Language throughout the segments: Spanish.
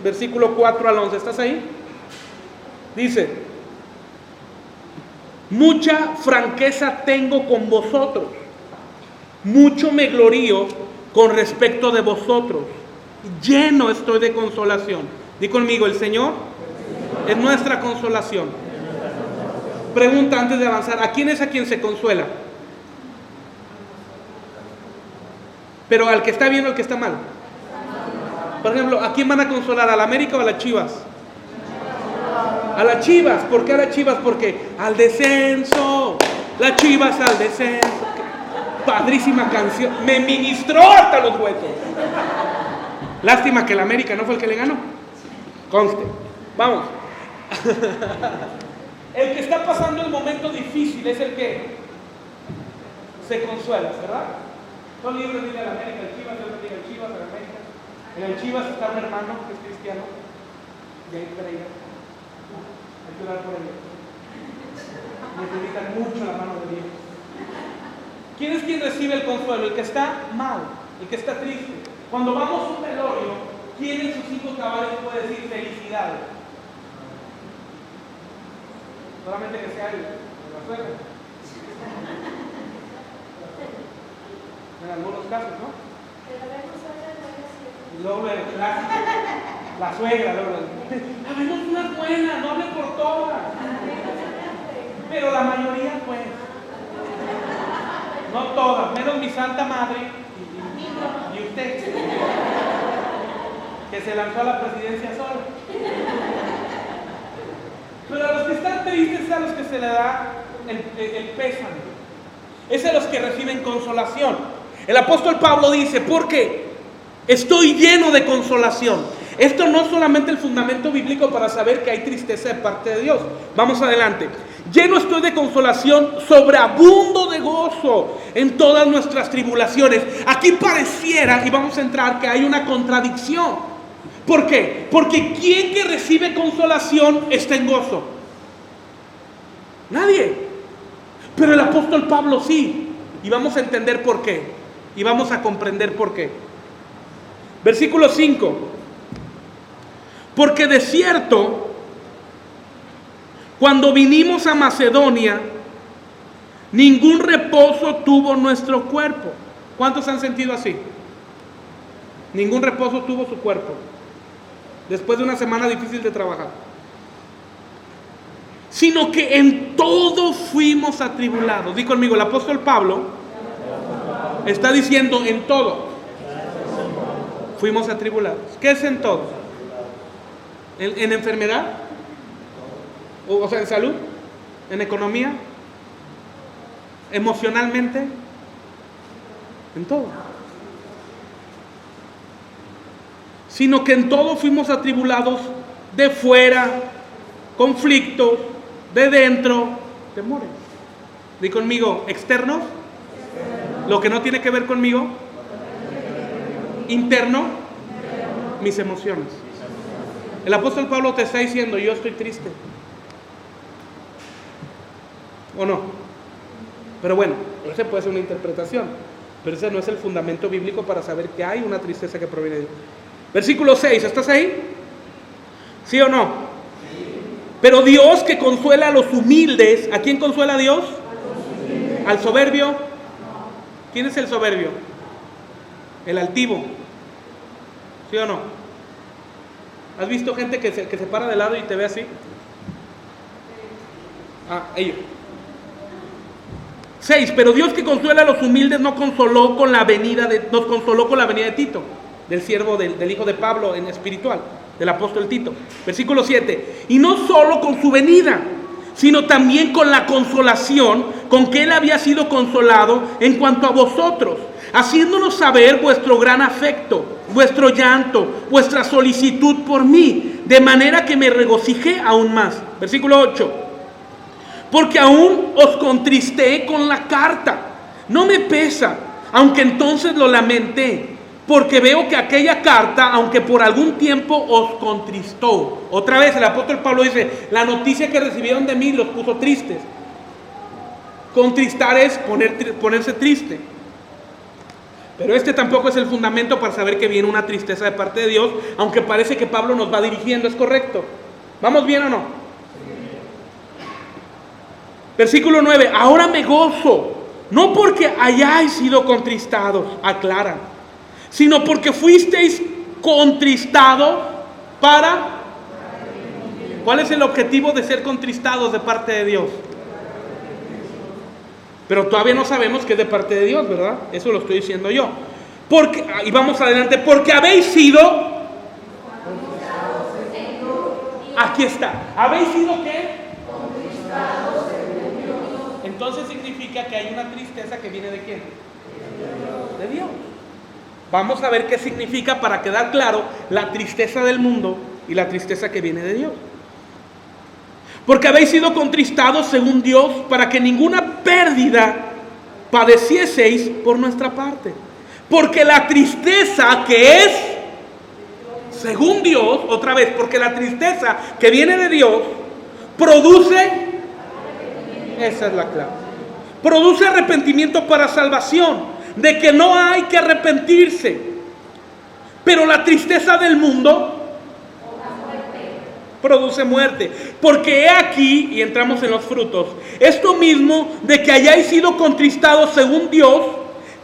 versículo 4 al 11. ¿Estás ahí? Dice: mucha franqueza tengo con vosotros, mucho me glorío con respecto de vosotros, lleno estoy de consolación. Di conmigo: el Señor es nuestra consolación. Pregunta antes de avanzar: ¿a quién es a quien se consuela? Pero al que está bien o al que está mal. Por ejemplo, ¿a quién van a consolar? ¿A la América o a las Chivas? A las Chivas. ¿Por qué a las Chivas? Porque al descenso, las Chivas al descenso. Padrísima canción, me ministró hasta los huesos. Lástima que el América no fue el que le ganó. Conste. Vamos. El que está pasando el momento difícil es el que se consuela, ¿verdad? Son libres, dile a la América, el Chivas, yo digo el Chivas, a la América. En el Chivas está un hermano que es cristiano, de ahí Pereira. Hay que orar por él. Necesitan mucho la mano de Dios. ¿Quién es quien recibe el consuelo? El que está mal, el que está triste. Cuando vamos a un velorio, ¿quién en sus 5 cabales puede decir felicidades? Solamente que sea la suegra. En algunos casos, ¿no? Y luego la suegra, habemos unas buenas, no hablen por todas. Pero la mayoría, pues. No todas, menos mi santa madre y usted, que se lanzó a la presidencia sola. Pero a los que están tristes es a los que se le da el pésame. Es a los que reciben consolación. El apóstol Pablo dice: porque estoy lleno de consolación. Esto no es solamente el fundamento bíblico para saber que hay tristeza de parte de Dios. Vamos adelante. Lleno estoy de consolación, sobreabundo de gozo en todas nuestras tribulaciones. Aquí pareciera, y vamos a entrar, que hay una contradicción. ¿Por qué? Porque ¿quién que recibe consolación está en gozo? Nadie. Pero el apóstol Pablo sí. Y vamos a entender por qué. Y vamos a comprender por qué. Versículo 5. Porque de cierto, cuando vinimos a Macedonia, ningún reposo tuvo nuestro cuerpo. ¿Cuántos han sentido así? Ningún reposo tuvo su cuerpo después de una semana difícil de trabajar. Sino que en todo fuimos atribulados. Di conmigo, el apóstol Pablo está diciendo: en todo fuimos atribulados. ¿Qué es en todo? ¿En enfermedad? O sea, en salud, en economía, emocionalmente, en todo. Sino que en todo fuimos atribulados, de fuera, conflictos, de dentro, temores. Di conmigo: externos, lo que no tiene que ver conmigo; interno, mis emociones. El apóstol Pablo te está diciendo: yo estoy triste. ¿O no? Pero bueno, esa puede ser una interpretación, pero ese no es el fundamento bíblico para saber que hay una tristeza que proviene de Dios. Versículo 6, ¿estás ahí? ¿Sí o no? Sí. Pero Dios, que consuela a los humildes, ¿a quién consuela a Dios? ¿Al soberbio? ¿Quién es el soberbio? El altivo. ¿Sí o no? ¿Has visto gente que se para de lado y te ve así? Ellos. 6. Pero Dios, que consuela a los humildes, nos consoló con la venida de Tito, del siervo del hijo de Pablo en espiritual, del apóstol Tito. Versículo 7. Y no solo con su venida, sino también con la consolación con que él había sido consolado en cuanto a vosotros, haciéndonos saber vuestro gran afecto, vuestro llanto, vuestra solicitud por mí, de manera que me regocijé aún más. Versículo 8. Porque aún os contristé con la carta. No me pesa, aunque entonces lo lamenté, porque veo que aquella carta, aunque por algún tiempo os contristó. Otra vez el apóstol Pablo dice: la noticia que recibieron de mí los puso tristes. Contristar es ponerse triste. Pero este tampoco es el fundamento para saber que viene una tristeza de parte de Dios, aunque parece que Pablo nos va dirigiendo, ¿es correcto? ¿Vamos bien o no? Versículo 9, ahora me gozo, no porque hayáis sido contristados, aclara, sino porque fuisteis contristados para... ¿Cuál es el objetivo de ser contristados de parte de Dios? Pero todavía no sabemos que es de parte de Dios, ¿verdad? Eso lo estoy diciendo yo. Porque, y vamos adelante, porque habéis sido... Aquí está. ¿Habéis sido qué? Entonces significa que hay una tristeza que viene de quién? De Dios. Vamos a ver qué significa para quedar claro la tristeza del mundo y la tristeza que viene de Dios. Porque habéis sido contristados según Dios para que ninguna pérdida padecieseis por nuestra parte. Porque la tristeza que es según Dios, otra vez, porque la tristeza que viene de Dios produce, esa es la clave, produce arrepentimiento para salvación, de que no hay que arrepentirse. Pero la tristeza del mundo produce muerte. Porque he aquí, y entramos en los frutos, esto mismo de que hayáis sido contristados según Dios,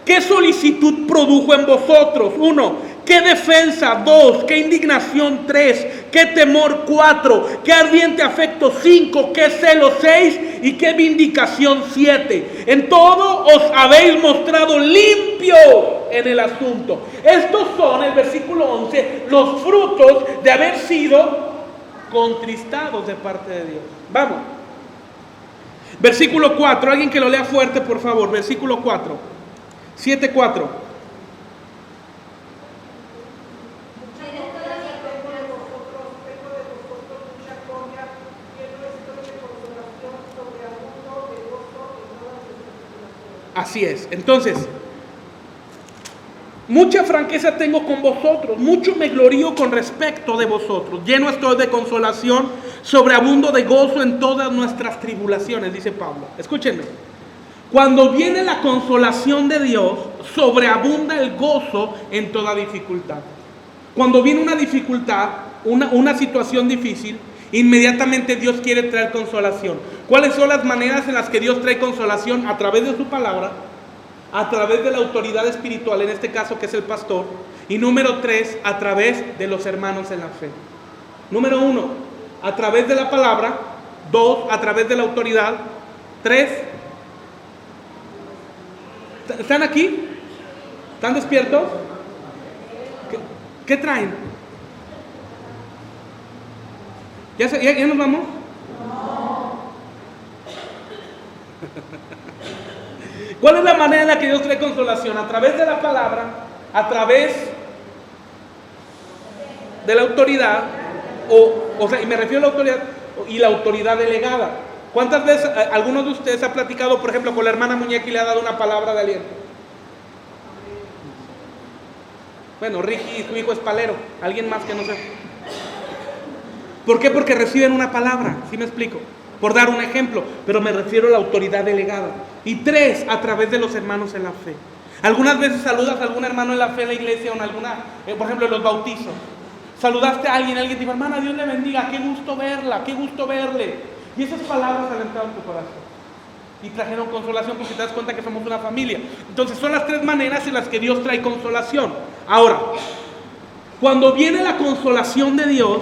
¿qué solicitud produjo en vosotros? 1. ¿Qué defensa? 2. ¿Qué indignación? 3. ¿Qué temor? 4. ¿Qué ardiente afecto? 5. ¿Qué celo? 6. ¿Y qué vindicación? 7. En todo os habéis mostrado limpio en el asunto. Estos son, el versículo 11, los frutos de haber sido contristados de parte de Dios. Vamos. Versículo 4. Alguien que lo lea fuerte, por favor. Versículo 4. 7:4. Así es. Entonces, mucha franqueza tengo con vosotros, mucho me glorío con respecto de vosotros, lleno estoy de consolación, sobreabundo de gozo en todas nuestras tribulaciones, dice Pablo. Escúchenme, cuando viene la consolación de Dios, sobreabunda el gozo en toda dificultad. Cuando viene una dificultad, una situación difícil, inmediatamente Dios quiere traer consolación. ¿Cuáles son las maneras en las que Dios trae consolación? A través de su palabra, a través de la autoridad espiritual, en este caso que es el pastor, y número 3, a través de los hermanos en la fe. Número 1, a través de la palabra. 2, a través de la autoridad. 3, ¿están aquí? ¿Están despiertos? ¿Qué traen? ¿Ya nos vamos? ¿Cuál es la manera en la que Dios trae consolación? A través de la palabra, a través de la autoridad, o sea, y me refiero a la autoridad y la autoridad delegada. ¿Cuántas veces alguno de ustedes ha platicado, por ejemplo, con la hermana Muñeca y le ha dado una palabra de aliento? Bueno, Ricky, su hijo es palero, alguien más que no sé. ¿Por qué? Porque reciben una palabra, ¿sí me explico? Por dar un ejemplo, pero me refiero a la autoridad delegada. Y 3, a través de los hermanos en la fe. Algunas veces saludas a algún hermano en la fe en la iglesia o en alguna, por ejemplo, en los bautizos. Saludaste a alguien dijo, hermana, Dios le bendiga, qué gusto verla, qué gusto verle. Y esas palabras alentaron tu corazón y trajeron consolación porque te das cuenta que somos una familia. Entonces son las 3 maneras en las que Dios trae consolación. Ahora, cuando viene la consolación de Dios,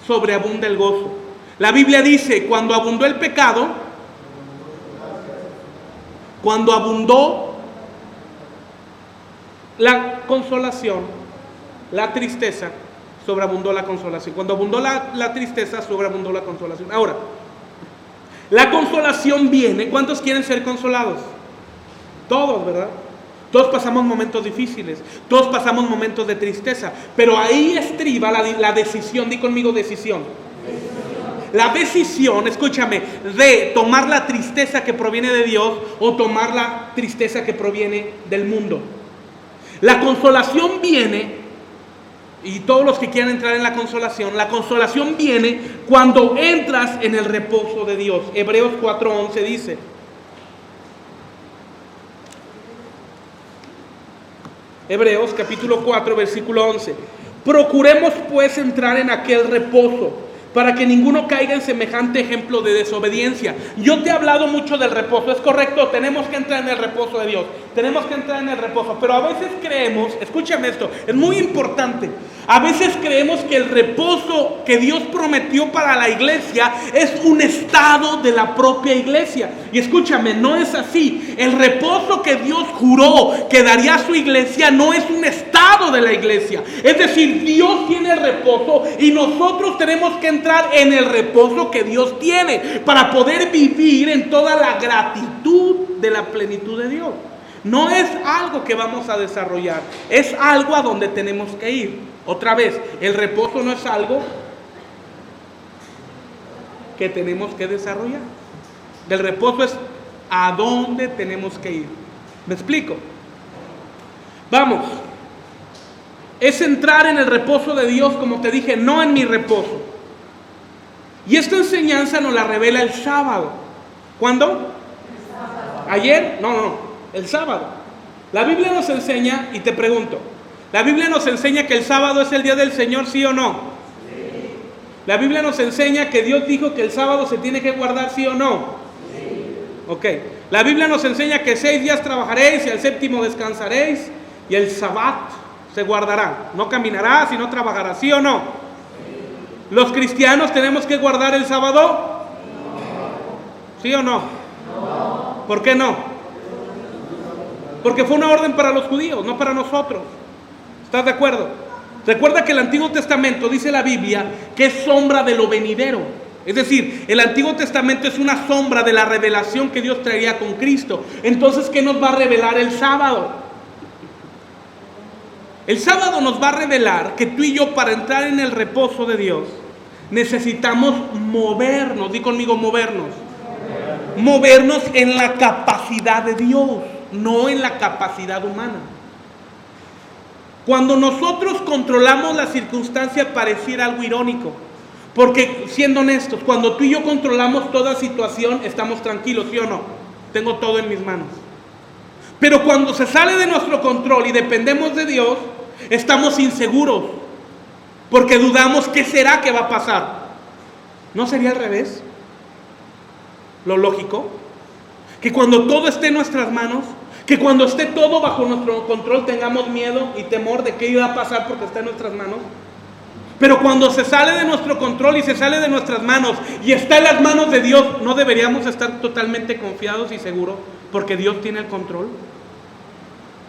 sobreabunda el gozo. La Biblia dice, cuando abundó el pecado, cuando abundó la consolación, la tristeza, sobreabundó la consolación. Cuando abundó la tristeza, sobreabundó la consolación. Ahora, la consolación viene. ¿Cuántos quieren ser consolados? Todos, ¿verdad? Todos pasamos momentos difíciles, todos pasamos momentos de tristeza, pero ahí estriba la decisión. Di conmigo, decisión. La decisión, escúchame, de tomar la tristeza que proviene de Dios o tomar la tristeza que proviene del mundo. La consolación viene, y todos los que quieran entrar en la consolación viene cuando entras en el reposo de Dios. Hebreos 4:11 dice: Hebreos capítulo 4, versículo 11. Procuremos pues entrar en aquel reposo, para que ninguno caiga en semejante ejemplo de desobediencia. Yo te he hablado mucho del reposo, es correcto, tenemos que entrar en el reposo de Dios, tenemos que entrar en el reposo, pero a veces creemos, escúchame esto, es muy importante, a veces creemos que el reposo que Dios prometió para la iglesia es un estado de la propia iglesia, y escúchame, no es así. El reposo que Dios juró que daría a su iglesia no es un estado de la iglesia, es decir, Dios tiene el reposo y nosotros tenemos que entrar en el reposo que Dios tiene para poder vivir en toda la gratitud de la plenitud de Dios. No es algo que vamos a desarrollar, es algo a donde tenemos que ir. Otra vez, el reposo no es algo que tenemos que desarrollar. El reposo es a dónde tenemos que ir. ¿Me explico? Vamos. Es entrar en el reposo de Dios, como te dije, no en mi reposo. Y esta enseñanza nos la revela el sábado. ¿Cuándo? El sábado. ¿Ayer? No, el sábado. La Biblia nos enseña, y te pregunto, ¿la Biblia nos enseña que el sábado es el día del Señor, sí o no? Sí. ¿La Biblia nos enseña que Dios dijo que el sábado se tiene que guardar, sí o no? Sí. Ok. ¿La Biblia nos enseña que 6 días trabajaréis y al séptimo descansaréis y el sabbat se guardará? No caminará, sino trabajará, ¿sí o no? ¿Los cristianos tenemos que guardar el sábado? ¿Sí o no? ¿Por qué no? Porque fue una orden para los judíos, no para nosotros. ¿Estás de acuerdo? Recuerda que el Antiguo Testamento, dice la Biblia, que es sombra de lo venidero. Es decir, el Antiguo Testamento es una sombra de la revelación que Dios traería con Cristo. Entonces, ¿qué nos va a revelar el sábado? El sábado nos va a revelar que tú y yo, para entrar en el reposo de Dios, necesitamos movernos. Di conmigo, movernos. Movernos en la capacidad de Dios, no en la capacidad humana. Cuando nosotros controlamos la circunstancia, pareciera algo irónico, porque siendo honestos, cuando tú y yo controlamos toda situación, estamos tranquilos, ¿sí o no? Tengo todo en mis manos. Pero cuando se sale de nuestro control y dependemos de Dios, estamos inseguros, porque dudamos qué será que va a pasar. ¿No sería al revés? Lo lógico, que cuando todo esté en nuestras manos, que cuando esté todo bajo nuestro control, tengamos miedo y temor de qué iba a pasar porque está en nuestras manos. Pero cuando se sale de nuestro control y se sale de nuestras manos y está en las manos de Dios, ¿no deberíamos estar totalmente confiados y seguros porque Dios tiene el control?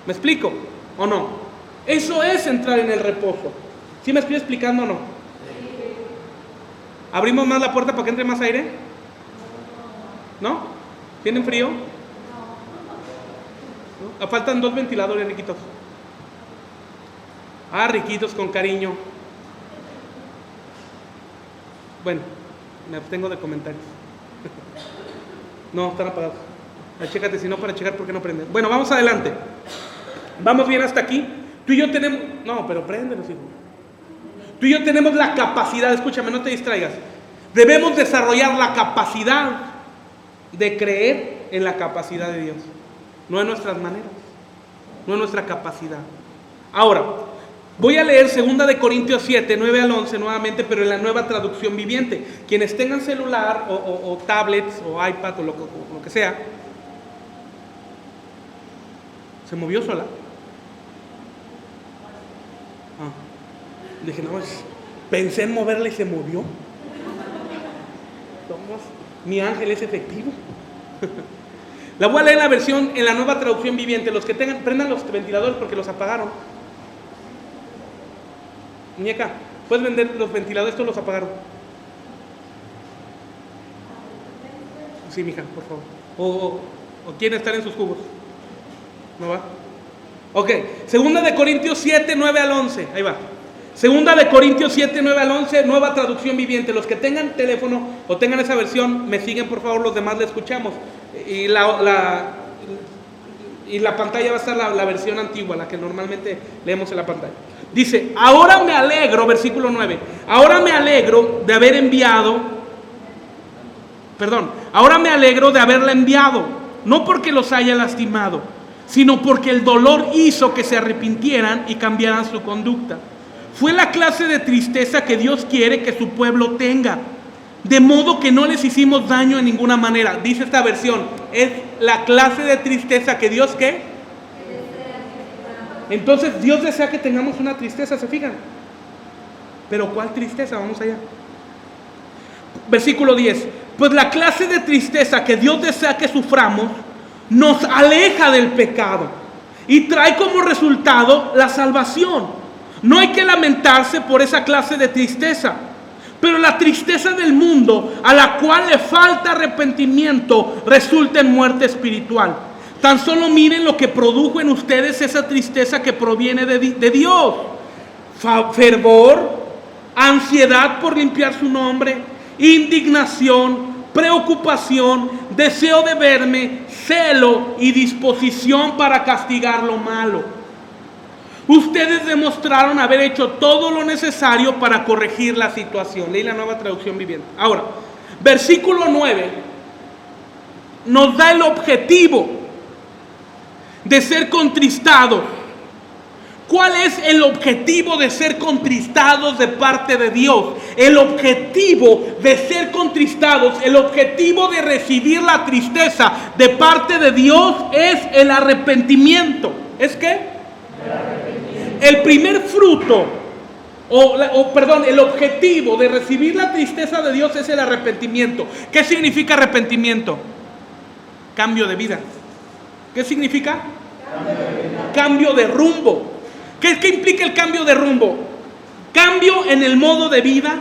¿Me explico o no? Eso es entrar en el reposo. ¿Sí me estoy explicando o no? ¿Abrimos más la puerta para que entre más aire? ¿No? ¿Tienen frío? ¿No? Faltan 2 ventiladores, riquitos. Riquitos con cariño. Bueno, me abstengo de comentarios. No, están apagados. Chécate, si no, para checar por qué no prenden. Bueno, vamos adelante. Vamos bien hasta aquí. Tú y yo tenemos... No, pero préndelos, hijo. Tú y yo tenemos la capacidad, escúchame, no te distraigas. Debemos desarrollar la capacidad de creer en la capacidad de Dios. No en nuestras maneras, no en nuestra capacidad. Ahora, voy a leer 2 de Corintios 7, 9 al 11 nuevamente, pero en la Nueva Traducción Viviente. Quienes tengan celular o tablets o iPad o lo que sea. ¿Se movió sola? Dije, no, pensé en moverla y se movió. Mi ángel es efectivo. La voy a leer en la versión, en la Nueva Traducción Viviente. Los que tengan, prendan los ventiladores porque los apagaron. Muñeca, ¿puedes vender los ventiladores? Estos los apagaron. Sí, mija, por favor. O quieren estar en sus cubos. ¿No va? Ok, 2 de Corintios 7, 9 al 11. Ahí va. 2 de Corintios 7, 9 al 11, Nueva Traducción Viviente. Los que tengan teléfono o tengan esa versión, me siguen por favor, los demás la escuchamos. Y la pantalla va a estar la versión antigua, la que normalmente leemos en la pantalla. Dice, ahora me alegro, versículo 9, ahora me alegro de haberla enviado, no porque los haya lastimado, sino porque el dolor hizo que se arrepintieran y cambiaran su conducta. Fue la clase de tristeza que Dios quiere que su pueblo tenga, de modo que no les hicimos daño en ninguna manera. Dice esta versión, es la clase de tristeza que Dios, ¿qué? Entonces Dios desea que tengamos una tristeza, ¿se fijan? Pero ¿cuál tristeza? Vamos allá. Versículo 10. Pues la clase de tristeza que Dios desea que suframos nos aleja del pecado y trae como resultado la salvación. No hay que lamentarse por esa clase de tristeza, pero la tristeza del mundo, a la cual le falta arrepentimiento, resulta en muerte espiritual. Tan solo miren lo que produjo en ustedes esa tristeza que proviene de Dios: fervor, ansiedad por limpiar su nombre, indignación, preocupación, deseo de verme, celo y disposición para castigar lo malo. Ustedes demostraron haber hecho todo lo necesario para corregir la situación. Leí la Nueva Traducción Viviente. Ahora, versículo 9 nos da el objetivo de ser contristados. ¿Cuál es el objetivo de ser contristados de parte de Dios? El objetivo de ser contristados, el objetivo de recibir la tristeza de parte de Dios es el arrepentimiento. ¿Es qué? El primer fruto, el objetivo de recibir la tristeza de Dios es el arrepentimiento. ¿Qué significa arrepentimiento? Cambio de vida. ¿Qué significa? Cambio de rumbo. ¿Qué implica el cambio de rumbo? Cambio en el modo de vida,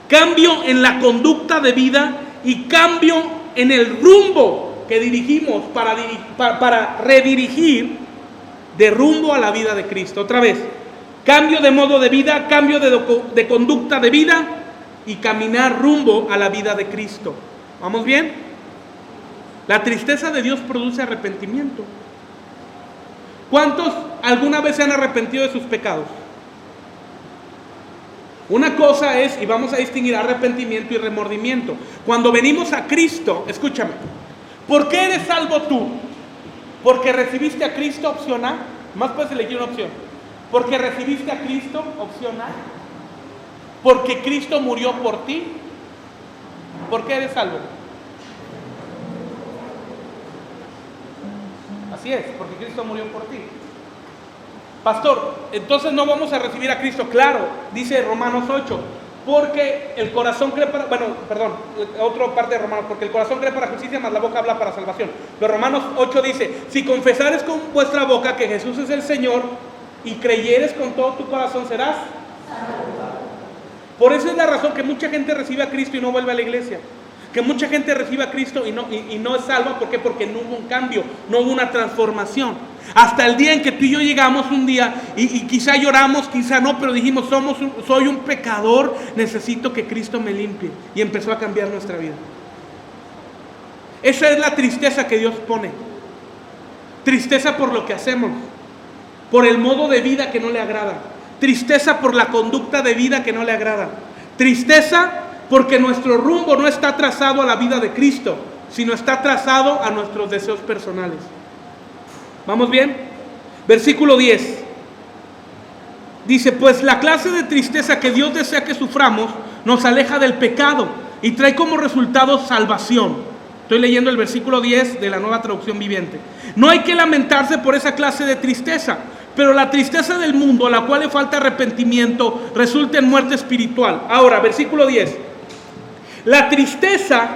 cambio en la conducta de vida y cambio en el rumbo que dirigimos para redirigir de rumbo a la vida de Cristo. Otra vez, cambio de modo de vida, cambio de conducta de vida y caminar rumbo a la vida de Cristo. ¿Vamos bien? La tristeza de Dios produce arrepentimiento. ¿Cuántos alguna vez se han arrepentido de sus pecados? Una cosa es, y vamos a distinguir arrepentimiento y remordimiento. Cuando venimos a Cristo, escúchame, ¿por qué eres salvo tú? ¿Porque recibiste a Cristo? Opción A. Más puedes elegir una opción. ¿Porque recibiste a Cristo? Opción A. ¿Porque Cristo murió por ti? ¿Por qué eres salvo? Así es, porque Cristo murió por ti. Pastor, entonces no vamos a recibir a Cristo. Claro, dice Romanos 8. Porque el corazón cree para... otra parte de Romanos. Porque el corazón cree para justicia, mas la boca habla para salvación. Pero Romanos 8 dice: si confesares con vuestra boca que Jesús es el Señor y creyeres con todo tu corazón, serás salvo. Por eso es la razón que mucha gente recibe a Cristo y no vuelve a la iglesia. Que mucha gente recibe a Cristo y no es salva. ¿Por qué? Porque no hubo un cambio, no hubo una transformación. Hasta el día en que tú y yo llegamos un día y quizá lloramos, quizá no, pero dijimos: soy un pecador, necesito que Cristo me limpie. Y empezó a cambiar nuestra vida. Esa es la tristeza que Dios pone. Tristeza por lo que hacemos, por el modo de vida que no le agrada. Tristeza por la conducta de vida que no le agrada. Tristeza porque nuestro rumbo no está trazado a la vida de Cristo, sino está trazado a nuestros deseos personales. ¿Vamos bien? Versículo 10. Dice: pues la clase de tristeza que Dios desea que suframos nos aleja del pecado y trae como resultado salvación. Estoy leyendo el versículo 10 de la Nueva Traducción Viviente. No hay que lamentarse por esa clase de tristeza, pero la tristeza del mundo, a la cual le falta arrepentimiento, resulta en muerte espiritual. Ahora, versículo 10. La tristeza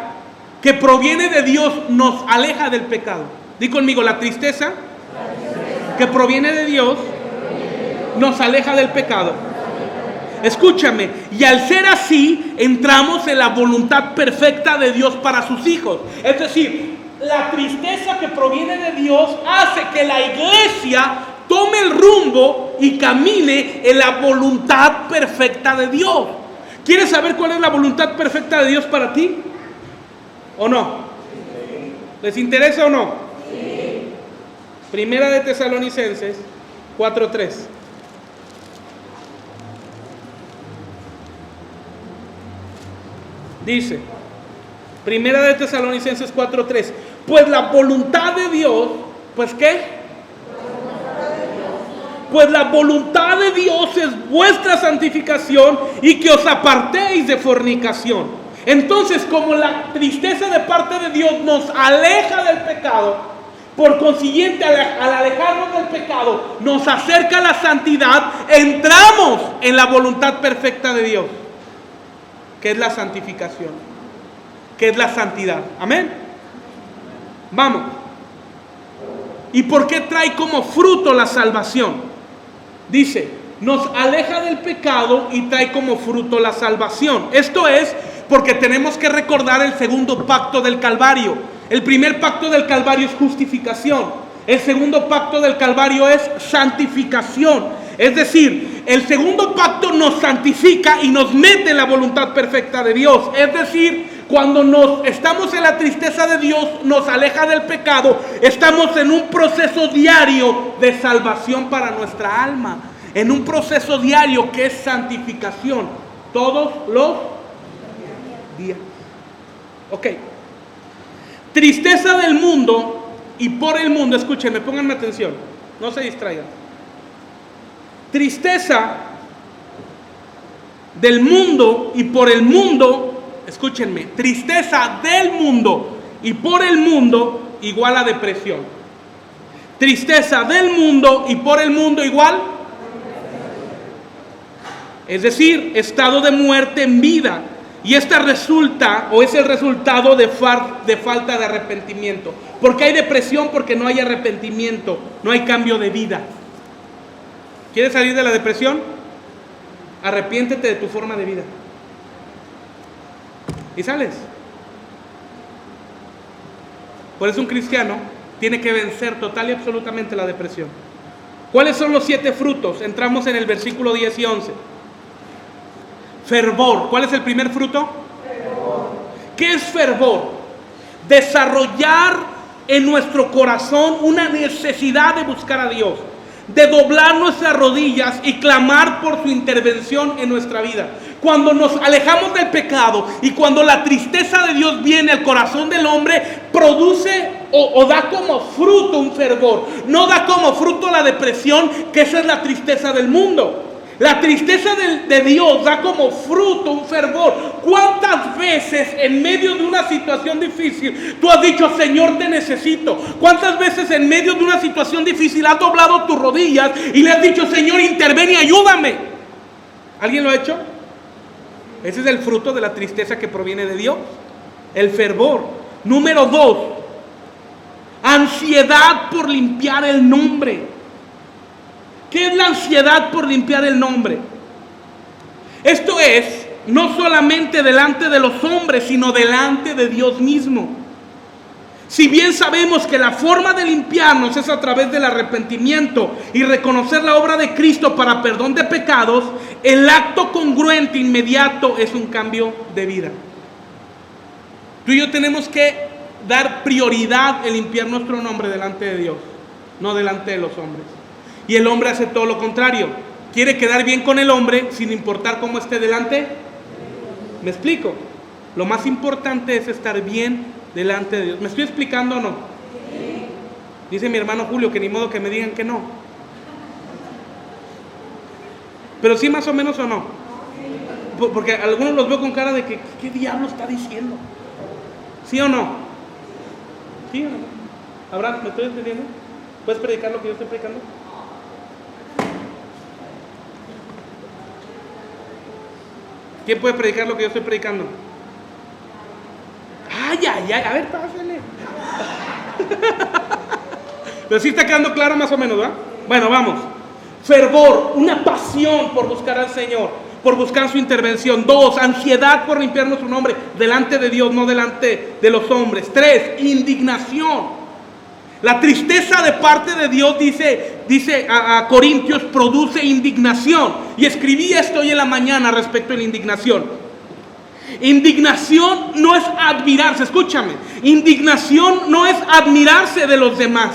que proviene de Dios nos aleja del pecado. Di conmigo: la tristeza que proviene de Dios nos aleja del pecado. Escúchame, y al ser así, entramos en la voluntad perfecta de Dios para sus hijos. Es decir, la tristeza que proviene de Dios hace que la iglesia tome el rumbo y camine en la voluntad perfecta de Dios. ¿Quieres saber cuál es la voluntad perfecta de Dios para ti? ¿O no? ¿Les interesa o no? Sí. Primera de Tesalonicenses 4:3. Dice, Primera de Tesalonicenses 4:3: pues la voluntad de Dios, ¿pues qué? pues la voluntad de Dios es vuestra santificación y que os apartéis de fornicación. Entonces, como la tristeza de parte de Dios nos aleja del pecado, por consiguiente, al alejarnos del pecado, nos acerca a la santidad, entramos en la voluntad perfecta de Dios, que es la santificación, que es la santidad. Amén. Vamos. ¿Y por qué trae como fruto la salvación? Dice, nos aleja del pecado y trae como fruto la salvación. Esto es porque tenemos que recordar el segundo pacto del Calvario. El primer pacto del Calvario es justificación. El segundo pacto del Calvario es santificación. Es decir, el segundo pacto nos santifica y nos mete en la voluntad perfecta de Dios. Es decir, cuando estamos en la tristeza de Dios, nos aleja del pecado, estamos en un proceso diario de salvación para nuestra alma. En un proceso diario que es santificación. Todos los días. Ok. Tristeza del mundo y por el mundo. Escúchenme, pónganme atención, no se distraigan. Tristeza del mundo y por el mundo. Escúchenme, tristeza del mundo y por el mundo igual a depresión. Tristeza del mundo y por el mundo igual, es decir, estado de muerte en vida. Y esta resulta, o es el resultado de falta de arrepentimiento. ¿Por qué hay depresión? Porque no hay arrepentimiento, no hay cambio de vida. ¿Quieres salir de la depresión? Arrepiéntete de tu forma de vida. Y sales. Por eso un cristiano tiene que vencer total y absolutamente la depresión. ¿Cuáles son los 7 frutos? Entramos en el versículo 10 y 11. Fervor. ¿Cuál es el primer fruto? Fervor. ¿Qué es fervor? Desarrollar en nuestro corazón una necesidad de buscar a Dios, de doblar nuestras rodillas y clamar por su intervención en nuestra vida. Cuando nos alejamos del pecado y cuando la tristeza de Dios viene al corazón del hombre, produce o da como fruto un fervor. No da como fruto la depresión, que esa es la tristeza del mundo. La tristeza de Dios da como fruto un fervor. ¿Cuántas veces en medio de una situación difícil tú has dicho, Señor, te necesito? ¿Cuántas veces en medio de una situación difícil has doblado tus rodillas y le has dicho, Señor, interven y ayúdame? ¿Alguien lo ha hecho? Ese es el fruto de la tristeza que proviene de Dios, el fervor. Número 2, ansiedad por limpiar el nombre. ¿Qué es la ansiedad por limpiar el nombre? Esto es, no solamente delante de los hombres, sino delante de Dios mismo. Si bien sabemos que la forma de limpiarnos es a través del arrepentimiento y reconocer la obra de Cristo para perdón de pecados, el acto congruente inmediato es un cambio de vida. Tú y yo tenemos que dar prioridad en limpiar nuestro nombre delante de Dios, no delante de los hombres. Y el hombre hace todo lo contrario. Quiere quedar bien con el hombre sin importar cómo esté delante. ¿Me explico? Lo más importante es estar bien delante de Dios. ¿Me estoy explicando o no? Sí. Dice mi hermano Julio que ni modo que me digan que no. Pero sí, más o menos, o no. Porque algunos los veo con cara de que ¿qué diablo está diciendo? ¿Sí o no? ¿Sí o no? Abraham, ¿me estoy entendiendo? ¿Puedes predicar lo que yo estoy predicando? ¿Quién puede predicar lo que yo estoy predicando? Ay, a ver, pásale. Pero sí está quedando claro más o menos, ¿verdad? Bueno, vamos. Fervor, una pasión por buscar al Señor, por buscar su intervención. 2, ansiedad por limpiar nuestro nombre delante de Dios, no delante de los hombres. 3, indignación. La tristeza de parte de Dios, dice a Corintios, produce indignación. Y escribí esto hoy en la mañana respecto a la indignación. Indignación no es admirarse, escúchame. Indignación no es admirarse de los demás.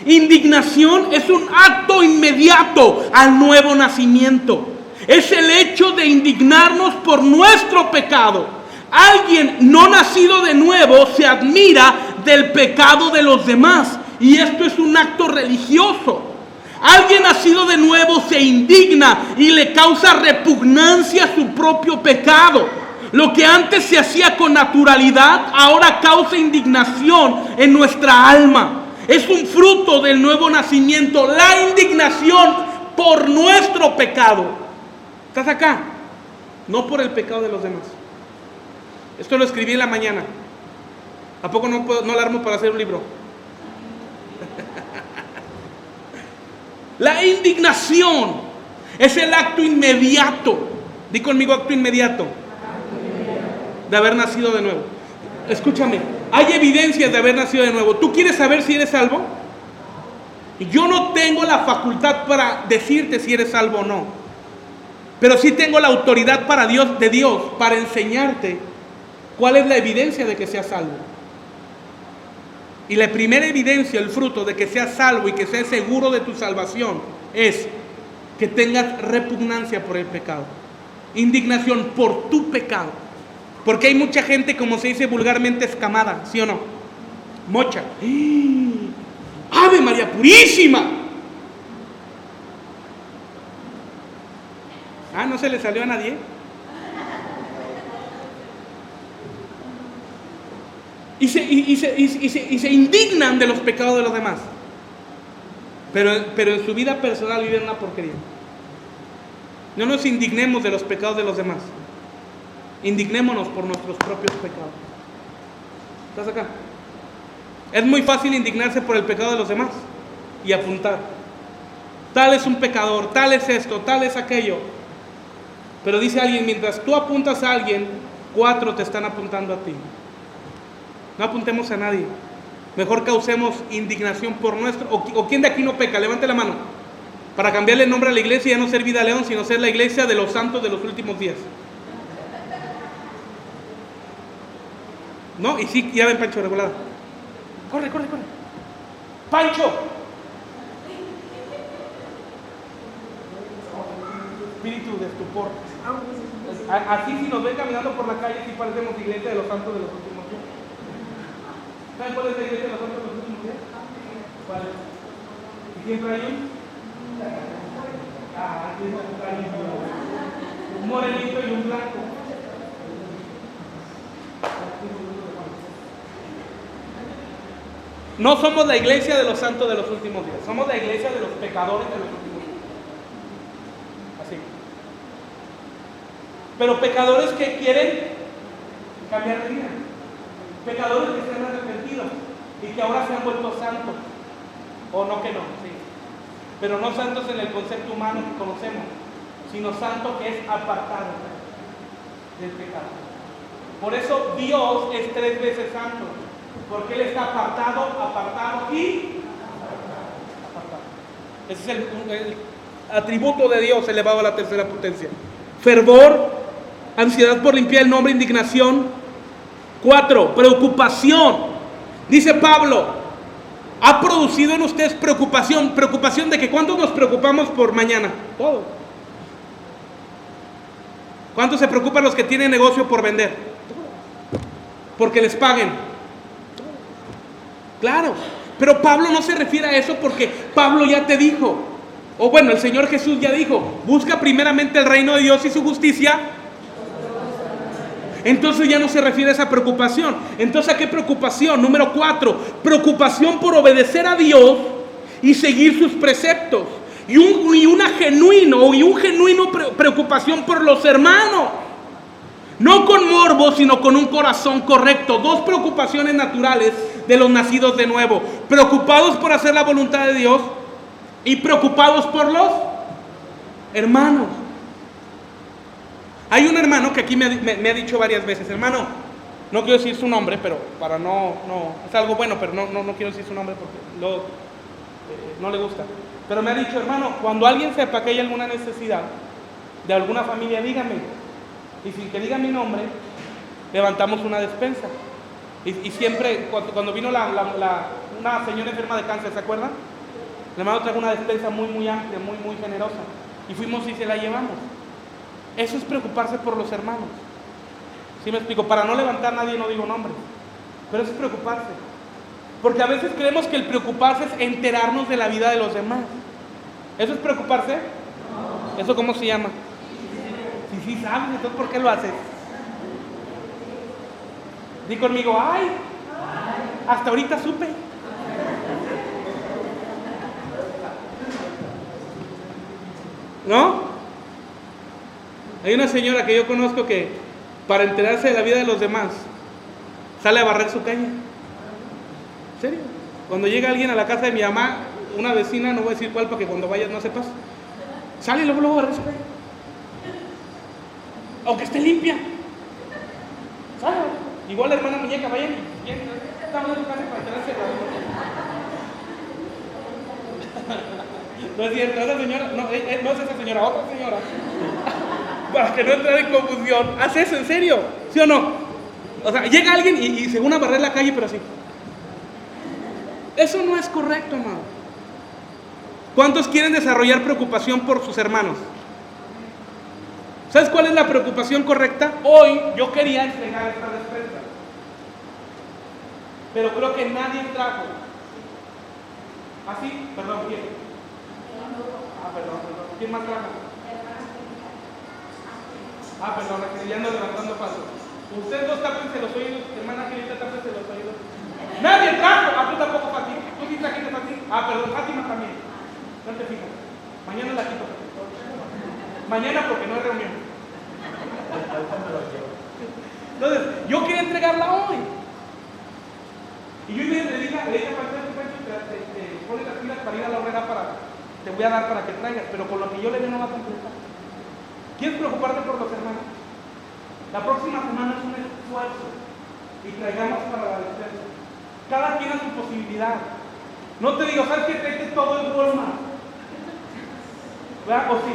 Indignación es un acto inmediato al nuevo nacimiento. Es el hecho de indignarnos por nuestro pecado. Alguien no nacido de nuevo se admira del pecado de los demás, y esto es un acto religioso. Alguien nacido de nuevo se indigna y le causa repugnancia a su propio pecado. Lo que antes se hacía con naturalidad, ahora causa indignación en nuestra alma. Es un fruto del nuevo nacimiento, la indignación por nuestro pecado. ¿Estás acá? No por el pecado de los demás. Esto lo escribí en la mañana. ¿A poco no la armo para hacer un libro? La indignación es el acto inmediato. Di conmigo, acto inmediato de haber nacido de nuevo. Escúchame, hay evidencias de haber nacido de nuevo. ¿Tú quieres saber si eres salvo? Yo no tengo la facultad para decirte si eres salvo o no, pero sí tengo la autoridad de Dios para enseñarte cuál es la evidencia de que seas salvo. Y la primera evidencia, el fruto de que seas salvo y que seas seguro de tu salvación, es que tengas repugnancia por el pecado, indignación por tu pecado. Porque hay mucha gente, como se dice vulgarmente, escamada, ¿sí o no? Mocha. ¡Ave María Purísima! ¿No se le salió a nadie? Y se indignan de los pecados de los demás. Pero en su vida personal viven una porquería. No nos indignemos de los pecados de los demás. Indignémonos por nuestros propios pecados. ¿Estás acá? Es muy fácil indignarse por el pecado de los demás y apuntar. Tal es un pecador, tal es esto, tal es aquello. Pero dice alguien, mientras tú apuntas a alguien, 4 te están apuntando a ti. No apuntemos a nadie. Mejor causemos indignación por nuestro. ¿O quién de aquí no peca? Levante la mano. Para cambiarle el nombre a la iglesia y ya no ser Vida León, sino ser la iglesia de los santos de los últimos días. ¿No? Y sí, ya ven Pancho regulado. Corre. ¡Pancho! Espíritu de estupor. Así si nos ven caminando por la calle, sí parecemos iglesia de los santos de los últimos días. ¿Saben cuál es la iglesia de los santos de los últimos días? ¿Cuál es? ¿Y siempre hay un morenito y un blanco. No somos la iglesia de los santos de los últimos días, somos la iglesia de los pecadores de los últimos días. Así. Pero pecadores que quieren cambiar de vida, pecadores que se han arrepentido y que ahora se han vuelto santos, o no que no, sí. Pero no santos en el concepto humano que conocemos, sino santo que es apartado del pecado. Por eso Dios es 3 veces santo, porque Él está apartado y apartado. Ese es el atributo de Dios elevado a la tercera potencia. Fervor, ansiedad por limpiar el nombre, indignación. 4, preocupación. Dice Pablo, ha producido en ustedes preocupación. ¿Preocupación de que cuántos nos preocupamos por mañana? Todos. ¿Cuántos se preocupan los que tienen negocio por vender? Porque les paguen. Claro, pero Pablo no se refiere a eso porque Pablo ya te dijo, o bueno, el Señor Jesús ya dijo, busca primeramente el reino de Dios y su justicia. Entonces ya no se refiere a esa preocupación. Entonces, ¿a qué preocupación? Número 4, preocupación por obedecer a Dios y seguir sus preceptos. Y un genuino preocupación por los hermanos. No con morbo, sino con un corazón correcto. 2 preocupaciones naturales de los nacidos de nuevo. Preocupados por hacer la voluntad de Dios y preocupados por los hermanos. Hay un hermano que aquí me ha dicho varias veces, hermano, no quiero decir su nombre, pero para no es algo bueno, pero no quiero decir su nombre porque no le gusta. Pero me ha dicho, hermano, cuando alguien sepa que hay alguna necesidad de alguna familia, dígame. Y sin que diga mi nombre, levantamos una despensa. Y siempre, cuando vino una señora enferma de cáncer, ¿se acuerdan? El hermano trajo una despensa muy, muy amplia, muy, muy generosa. Y fuimos y se la llevamos. Eso es preocuparse por los hermanos. ¿Sí me explico? Para no levantar a nadie no digo nombres. Pero eso es preocuparse. Porque a veces creemos que el preocuparse es enterarnos de la vida de los demás. ¿Eso es preocuparse? ¿Eso cómo se llama? Si sí sabes, entonces ¿por qué lo haces? Di conmigo, ay, hasta ahorita supe. ¿No? Hay una señora que yo conozco que para enterarse de la vida de los demás sale a barrer su calle. ¿En serio? Cuando llega alguien a la casa de mi mamá, una vecina, no voy a decir cuál para que cuando vayas no sepas, sale y luego barrer su calle. Aunque esté limpia. ¿Sale? Igual la hermana muñeca, vayan y bien, estamos en su casa para enterarse de la vida. No es cierto, esa señora, no es esa señora, otra señora. Para que no entre en confusión, haz eso, en serio, ¿sí o no? O sea, llega alguien y según a barrer la calle, pero así. Eso no es correcto, amado. ¿Cuántos quieren desarrollar preocupación por sus hermanos? ¿Sabes cuál es la preocupación correcta? Hoy yo quería entregar esta despensa, pero creo que nadie trajo. ¿Ah, sí? Perdón, ¿quién? Perdón. ¿Quién más trajo? Perdón, que ya ando levantando pasos. Ustedes dos tápense los oídos, hermana Angelita, tápense los oídos. ¡Nadie trajo! Tú tampoco, Fátima. ¿Tú sí trajiste, Fátima? Perdón, Fátima también. No te fijas. Mañana la quito. Mañana porque no hay reunión. Entonces, yo quería entregarla hoy. Y yo le dije a Pancho, te pone las pilas para ir a la horrera te voy a dar para que traigas, pero con lo que yo le dé no va a completar. ¿Quieres preocuparte por los hermanos? La próxima semana es un esfuerzo y traigamos para la despensa. Cada quien a su posibilidad. No te digo, ¿sabes qué? Tráete todo el Walmart. ¿Verdad? O sí.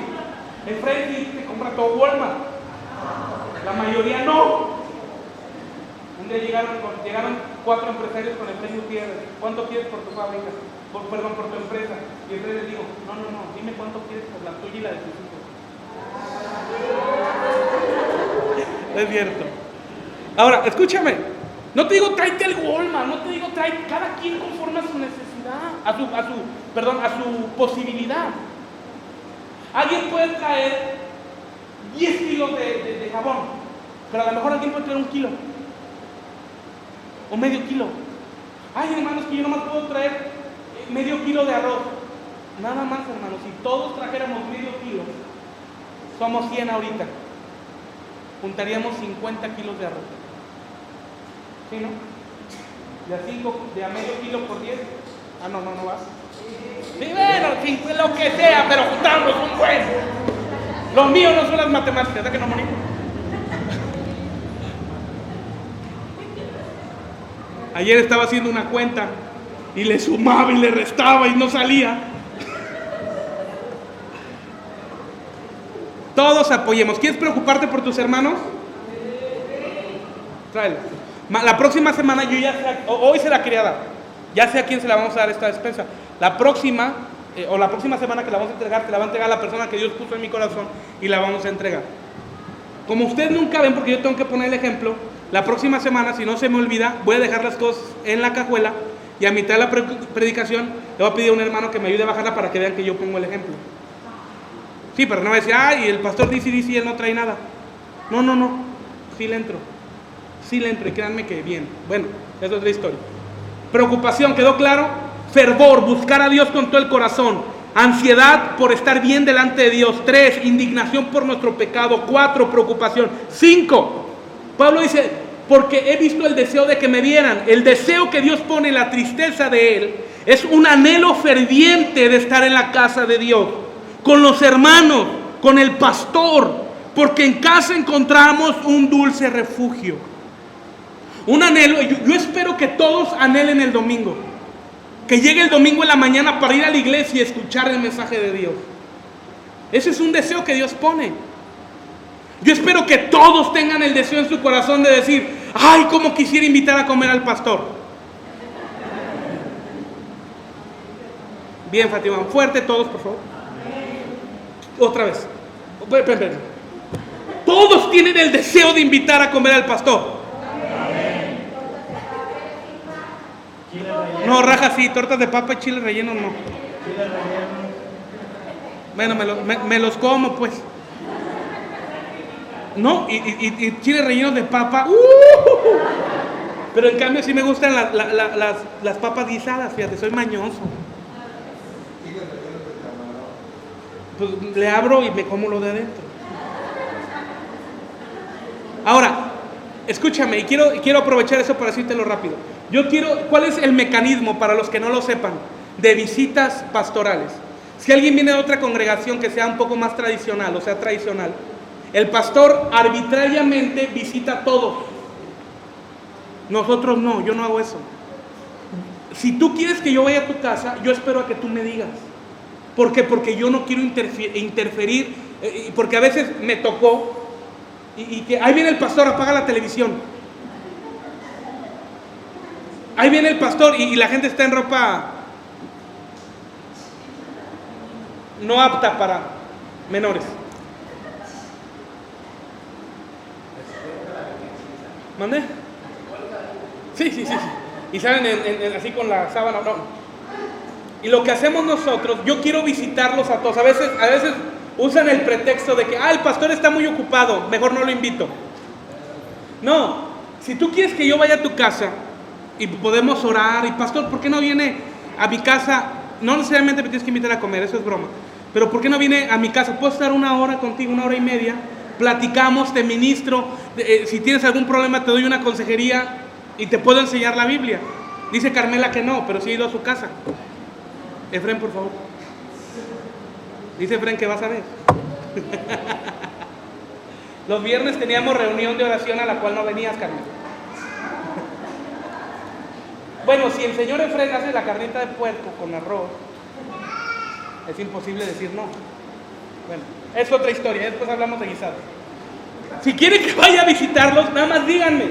El Freddy te compra todo Walmart. La mayoría no. Un día llegaron 4 empresarios con el Freddy Gutiérrez. ¿Cuánto quieres por tu fábrica? Por tu empresa. Y el Freddy les dijo, no, dime cuánto quieres por la tuya y la de tus hijos. Es cierto. Ahora, escúchame. No te digo tráete el Walmart, no te digo trae cada quien conforme a su necesidad, a su posibilidad. Alguien puede traer 10 kilos de jabón, pero a lo mejor alguien puede traer 1 kilo o medio kilo. Ay, hermanos, que yo nomás puedo traer medio kilo de arroz. Nada más, hermanos, si todos trajéramos medio kilo, somos 100 ahorita. Juntaríamos 50 kilos de arroz. ¿Sí, no? De a medio kilo por 10. No vas. Sí, bueno, lo que sea, pero juntamos un buen. Los míos no son las matemáticas, ¿verdad que no, Mónica? Ayer estaba haciendo una cuenta y le sumaba y le restaba y no salía. Todos apoyemos. ¿Quieres preocuparte por tus hermanos? Tráelo. La próxima semana yo ya sé, hoy se la quería dar. Ya sé a quién se la vamos a dar esta despensa. La próxima semana que la vamos a entregar, se la va a entregar a la persona que Dios puso en mi corazón y la vamos a entregar. Como ustedes nunca ven, porque yo tengo que poner el ejemplo, la próxima semana, si no se me olvida, voy a dejar las cosas en la cajuela y a mitad de la predicación le voy a pedir a un hermano que me ayude a bajarla para que vean que yo pongo el ejemplo. Sí, pero no va a decir, ay, el pastor dice y él no trae nada. No, sí le entro, y créanme que bien. Bueno, es otra historia. Preocupación, ¿quedó claro? Fervor, buscar a Dios con todo el corazón. Ansiedad por estar bien delante de Dios. 3, indignación por nuestro pecado. 4, preocupación. 5, Pablo dice, porque he visto el deseo de que me vieran. El deseo que Dios pone en la tristeza de Él es un anhelo ferviente de estar en la casa de Dios, con los hermanos, con el pastor, porque en casa encontramos un dulce refugio. Un anhelo, yo espero que todos anhelen el domingo. Que llegue el domingo en la mañana para ir a la iglesia y escuchar el mensaje de Dios. Ese es un deseo que Dios pone. Yo espero que todos tengan el deseo en su corazón de decir, ay, cómo quisiera invitar a comer al pastor. Bien, Fátima, fuerte todos, por favor. Otra vez. Todos tienen el deseo de invitar a comer al pastor. No, rajas sí, tortas de papa y chile relleno no. Bueno, me los como, pues. No, y chiles rellenos de papa. Pero en cambio sí me gustan las papas guisadas, fíjate, soy mañoso. Pues le abro y me como lo de adentro. Ahora, escúchame, y quiero aprovechar eso para decírtelo rápido. ¿Cuál es el mecanismo, para los que no lo sepan, de visitas pastorales? Si alguien viene de otra congregación que sea un poco más tradicional, o sea, tradicional, el pastor arbitrariamente visita a todos. Nosotros no, yo no hago eso. Si tú quieres que yo vaya a tu casa, yo espero a que tú me digas. ¿Por qué? Porque yo no quiero interferir, porque a veces me tocó, y que ahí viene el pastor, apaga la televisión. Ahí viene el pastor y la gente está en ropa no apta para menores. ¿Mande? Sí. Y salen así con la sábana, no. Y lo que hacemos nosotros, yo quiero visitarlos a todos. A veces usan el pretexto de que, el pastor está muy ocupado, mejor no lo invito. No, si tú quieres que yo vaya a tu casa y podemos orar, y pastor, ¿por qué no viene a mi casa? No necesariamente me tienes que invitar a comer, eso es broma. Pero ¿por qué no viene a mi casa? Puedo estar una hora contigo, 1 hora y media, platicamos, te ministro, si tienes algún problema te doy una consejería y te puedo enseñar la Biblia. Dice Carmela que no, pero sí he ido a su casa. Efren, por favor. Dice Efren que vas a ver. Los viernes teníamos reunión de oración a la cual no venías, Carmela. Bueno, si el señor Efren hace la carnita de puerco con arroz, es imposible decir no. Bueno, es otra historia, después hablamos de guisados. Si quieren que vaya a visitarlos, nada más díganme.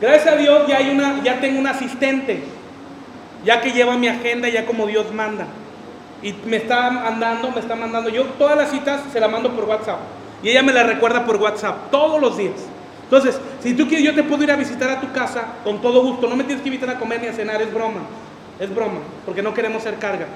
Gracias a Dios ya tengo un asistente, ya que lleva mi agenda, ya como Dios manda. Y me está mandando, yo todas las citas se las mando por WhatsApp. Y ella me la recuerda por WhatsApp, todos los días. Entonces, si tú quieres, yo te puedo ir a visitar a tu casa con todo gusto. No me tienes que invitar a comer ni a cenar, es broma, porque no queremos ser carga.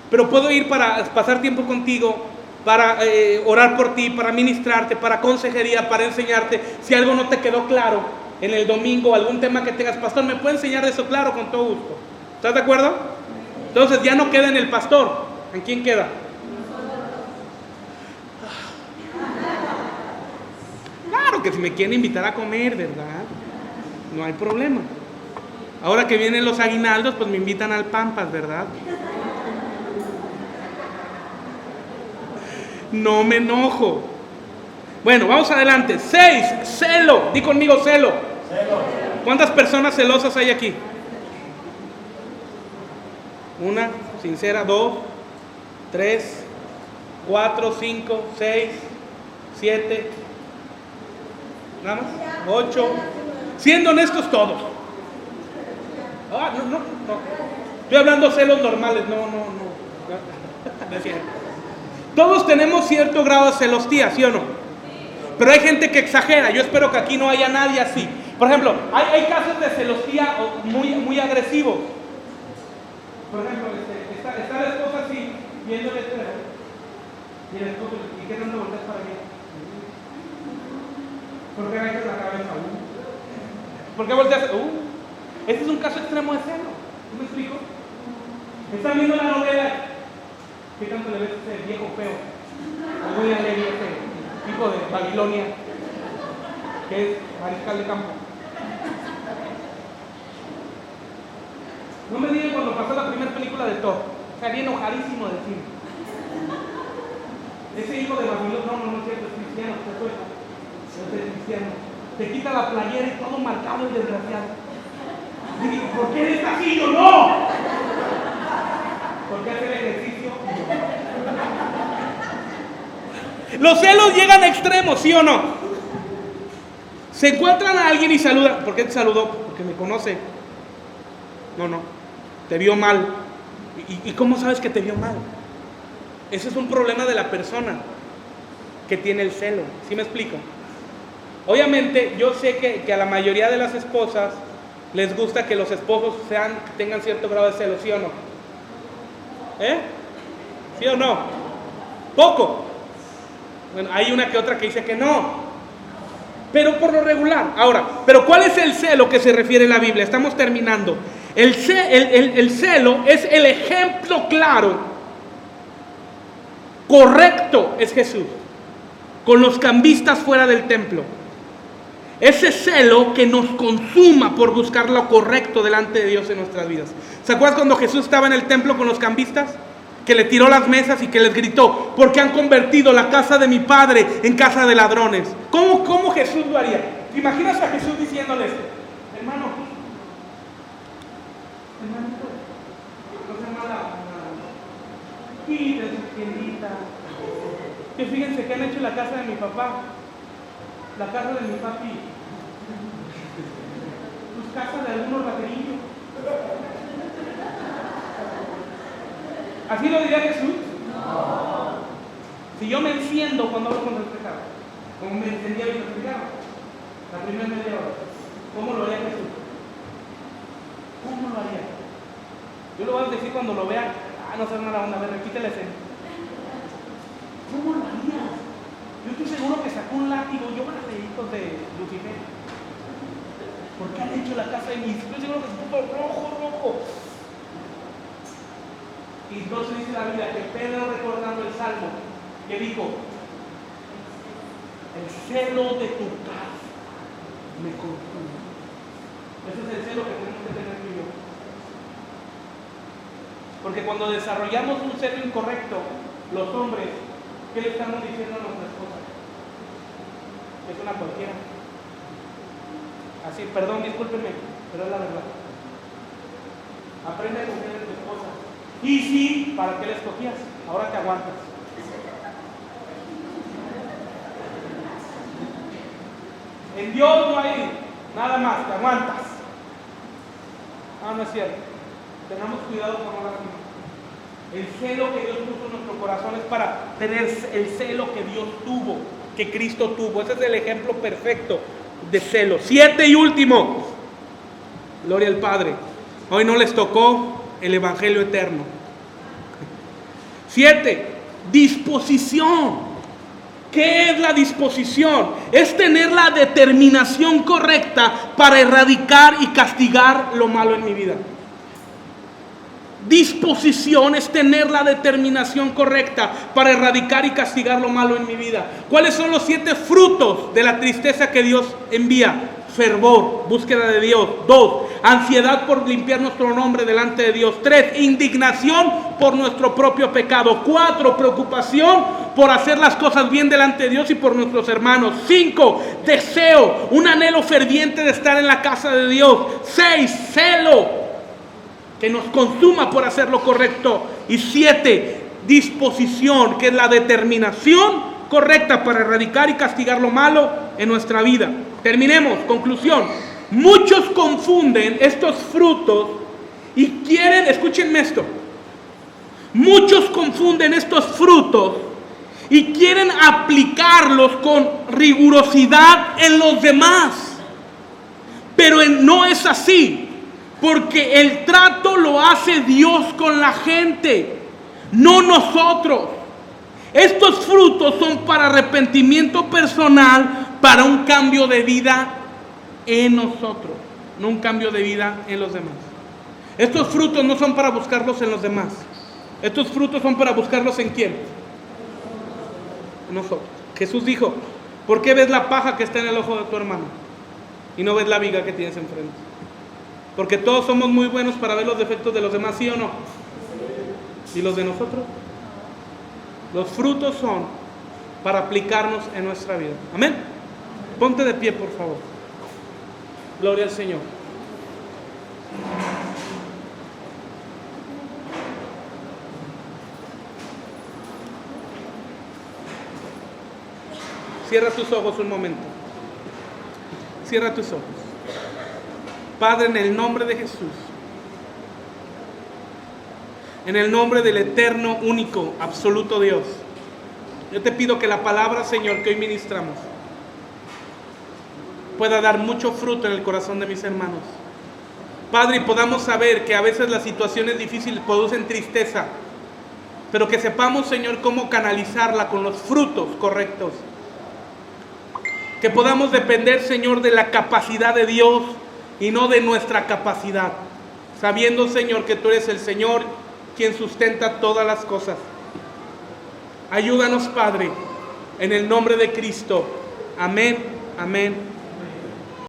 Pero puedo ir para pasar tiempo contigo, para orar por ti, para ministrarte, para consejería, para enseñarte. Si algo no te quedó claro en el domingo, algún tema que tengas, pastor, ¿me puede enseñar eso? Claro, con todo gusto. ¿Estás de acuerdo? Entonces ya no queda en el pastor. ¿En quién queda? Claro que si me quieren invitar a comer, ¿verdad? No hay problema. Ahora que vienen los aguinaldos, pues me invitan al Pampas, ¿verdad? No me enojo. Bueno, vamos adelante. 6, celo. Di conmigo, celo. ¿Cuántas personas celosas hay aquí? 1, sincera, 2, 3, 4, 5, 6, 7, nada más, 8. Siendo honestos todos. No. Estoy hablando celos normales, no. No es cierto. Todos tenemos cierto grado de celostía, ¿sí o no? Pero hay gente que exagera. Yo espero que aquí no haya nadie así. Por ejemplo, hay casos de celostía muy agresivos. Por ejemplo, está la esposa así, viéndole el teléfono. Y el esposo, ¿y qué tanto volteas para allá? ¿Por qué agachas la cabeza? ¿Por qué volteas? Este es un caso extremo de celo. ¿Sí me explico? Están viendo la novela. ¿Qué tanto le ves a ese viejo feo? A William Levy, ese hijo de Babilonia, que es mariscal de campo. No me digan cuando pasó la primera película de Thor. Salí enojadísimo del cine. Ese hijo de Babilonia, no es cierto, es cristiano, es cristiano. Te quita la playera y todo marcado y desgraciado. Y digo, ¿por qué eres así? Yo no. Porque hace el ejercicio. Los celos llegan a extremos, ¿sí o no? Se encuentran a alguien y saludan. ¿Por qué te saludó? Porque me conoce. No, te vio mal. ¿Y cómo sabes que te vio mal? Ese es un problema de la persona que tiene el celo. ¿Sí me explico? Obviamente yo sé que a la mayoría de las esposas les gusta que los esposos tengan cierto grado de celo, ¿sí o no? ¿Sí o no? Poco. Bueno, hay una que otra que dice que no. Pero por lo regular. Ahora, ¿pero cuál es el celo que se refiere la Biblia? Estamos terminando. El celo es el ejemplo claro, correcto, es Jesús, con los cambistas fuera del templo. Ese celo que nos consuma por buscar lo correcto delante de Dios en nuestras vidas. ¿Se acuerdan cuando Jesús estaba en el templo con los cambistas? Que le tiró las mesas y que les gritó: porque han convertido la casa de mi padre en casa de ladrones. ¿Cómo Jesús lo haría? ¿Te imaginas a Jesús diciéndoles: hermanito, no se mala, quítense tiendita, que fíjense que han hecho la casa de mi papá, la casa de mi papi, tus casas de algunos raterillos. ¿Así lo diría Jesús? No. Si yo me enciendo cuando hablo con el pecado, como me encendía y me explicaba, la primera media hora, ¿cómo lo haría Jesús? ¿Cómo lo haría? Yo lo voy a decir cuando lo vea: no seas mala onda, a ver, repite la escena. ¿Cómo lo harías? Yo estoy seguro que sacó un látigo, yo van a reír de Lucifer. ¿Por qué han hecho la casa de mis? Estoy seguro que se puso rojo. Y entonces dice la Biblia que Pedro, recordando el Salmo, que dijo: el celo de tu casa me consume. Ese es el celo que tenemos que tener tú y yo. Porque cuando desarrollamos un celo incorrecto, los hombres, ¿qué le estamos diciendo a nuestra esposa? Es una cualquiera. Así, perdón, discúlpenme, pero es la verdad. Aprende a confiar en tu esposa. Y sí, ¿para qué la escogías? Ahora te aguantas. En Dios no hay nada más, te aguantas. No es cierto. Tengamos cuidado con no lastimar. El celo que Dios puso en nuestro corazón es para tener el celo que Dios tuvo, que Cristo tuvo. Ese es el ejemplo perfecto de celo. 7 y último. Gloria al Padre. Hoy no les tocó el Evangelio eterno. 7. Disposición. ¿Qué es la disposición? Es tener la determinación correcta para erradicar y castigar lo malo en mi vida. Disposición es tener la determinación correcta para erradicar y castigar lo malo en mi vida. ¿Cuáles son los 7 frutos de la tristeza que Dios envía? Fervor, búsqueda de Dios. 2, ansiedad por limpiar nuestro nombre delante de Dios. 3, indignación por nuestro propio pecado. 4, preocupación por hacer las cosas bien delante de Dios y por nuestros hermanos. 5, deseo, un anhelo ferviente de estar en la casa de Dios. 6, celo, que nos consuma por hacer lo correcto. Y 7, disposición, que es la determinación correcta para erradicar y castigar lo malo en nuestra vida. Terminemos, conclusión. Muchos confunden estos frutos y quieren, escúchenme esto, muchos confunden estos frutos y quieren aplicarlos con rigurosidad en los demás. Pero no es así, porque el trato lo hace Dios con la gente, no nosotros. Estos frutos son para arrepentimiento personal, para un cambio de vida en nosotros, no un cambio de vida en los demás. Estos frutos no son para buscarlos en los demás. Estos frutos son para buscarlos en ¿quién? En nosotros. Jesús dijo: ¿por qué ves la paja que está en el ojo de tu hermano y no ves la viga que tienes enfrente? Porque todos somos muy buenos para ver los defectos de los demás, ¿sí o no? ¿Y los de nosotros? Los frutos son para aplicarnos en nuestra vida. Amén. Ponte de pie, por favor. Gloria al Señor. Cierra tus ojos un momento. Cierra tus ojos. Padre, en el nombre de Jesús, en el nombre del eterno, único, absoluto Dios, yo te pido que la palabra, Señor, que hoy ministramos pueda dar mucho fruto en el corazón de mis hermanos. Padre, y podamos saber que a veces las situaciones difíciles producen tristeza, pero que sepamos, Señor, cómo canalizarla con los frutos correctos. Que podamos depender, Señor, de la capacidad de Dios y no de nuestra capacidad, sabiendo, Señor, que tú eres el Señor quien sustenta todas las cosas. Ayúdanos, Padre, en el nombre de Cristo. Amén, amén.